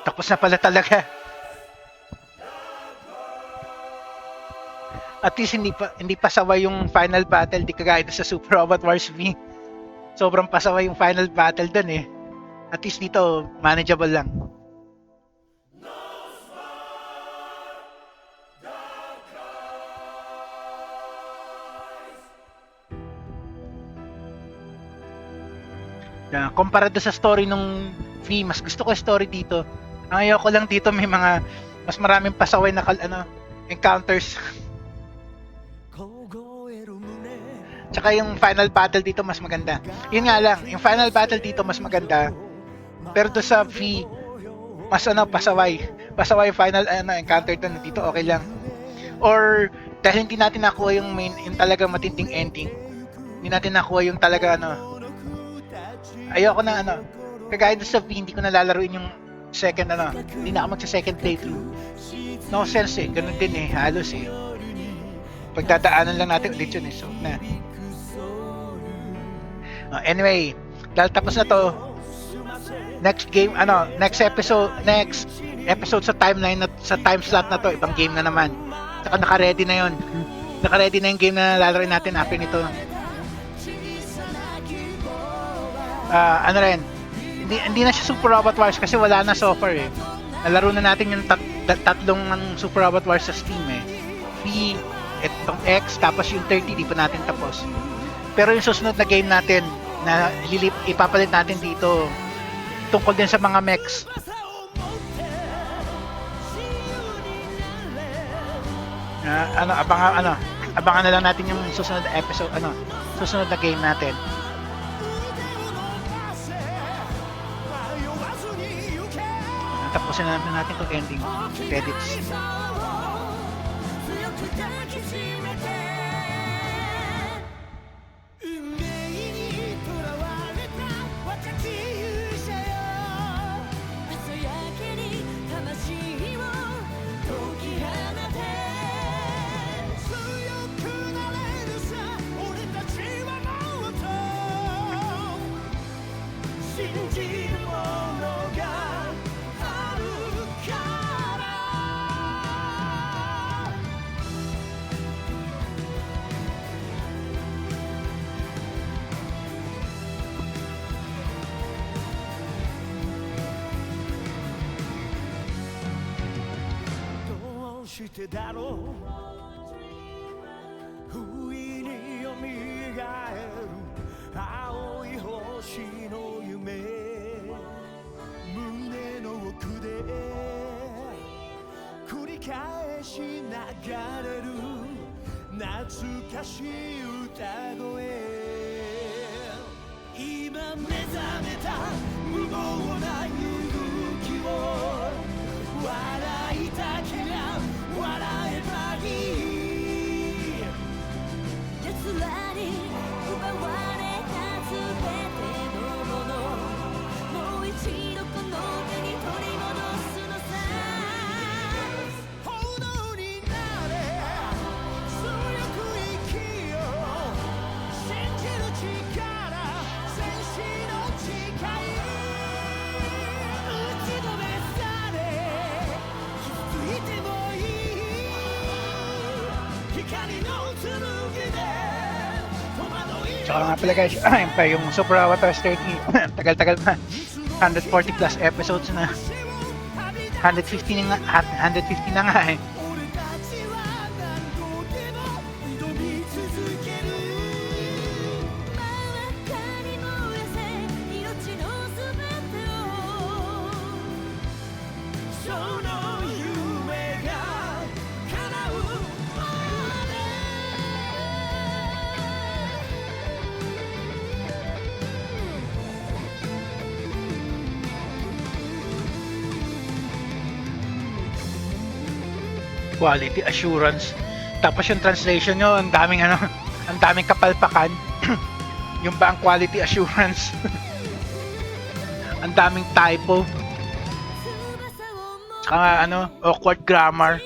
Tapos na pala talaga. At least hindi pa saway yung final battle, di kagaya sa Super Robot Wars V. Sobrang pasaway yung final battle dun eh. At least dito manageable lang. Kumpara doon sa story nung V, mas gusto ko yung story dito. Ang ayoko lang dito may mga mas maraming pasaway na encounters. Tsaka yung final battle dito mas maganda. Yun nga lang, yung final battle dito mas maganda. Pero doon sa V, mas pasaway. Pasaway yung final encounter doon. Dito okay lang. Or dahil hindi natin nakuha yung main, yung talaga matinding ending. Hindi natin nakuha yung talaga ayoko na kagaya doon sa V, hindi ko nalalaruin yung second hindi na ako magsa-second playthrough. No sense eh, ganun din eh, halos eh. Pagdadaanan lang natin ulit yun eh, so na. Anyway, dahil tapos na to, next episode sa timeline sa time slot na to, ibang game na naman. Saka naka-ready na yun. Naka-ready na yung game na lalaroin natin after nito. Hindi na siya Super Robot Wars kasi wala na so far eh. Nalaro na natin yung tatlong Super Robot Wars sa Steam eh. V, itong X, tapos yung 30 di pa natin tapos. Pero yung susunod na game natin na ipapalit natin dito tungkol din sa mga mechs. Abangan na lang natin yung susunod na episode, susunod na game natin. Tapusin na natin itong ending credits. Tsaka nga pala guys, ayun pa yung Super Avatar 30, tagal-tagal na, 140 plus episodes na, 150 na nga eh. Quality assurance. Tapos yung translation nyo, ang daming ano, ang daming kapalpakan. Yung ba ang quality assurance? Ang daming typo. Tsaka ano, awkward grammar.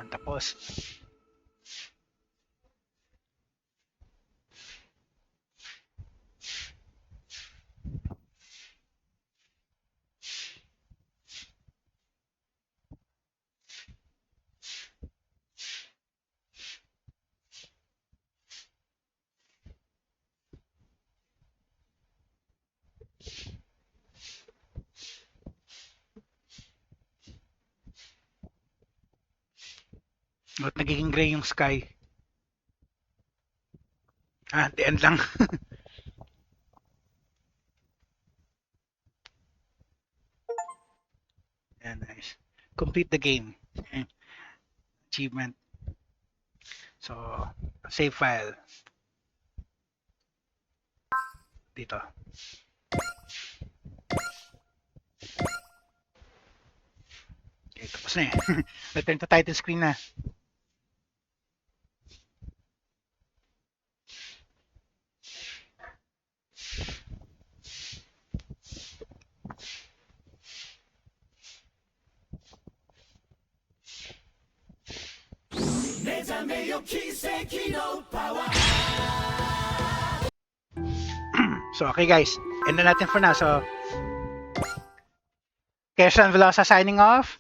Tapos at nagiging gray yung sky. The end lang. Yeah, nice. Complete the game. Achievement. So, save file. Dito. Okay, tapos na eh. Return to title screen na. So, okay guys. End na natin for now. So, Quezon Velosa signing off.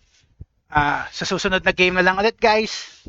Sa susunod na game na lang ulit guys.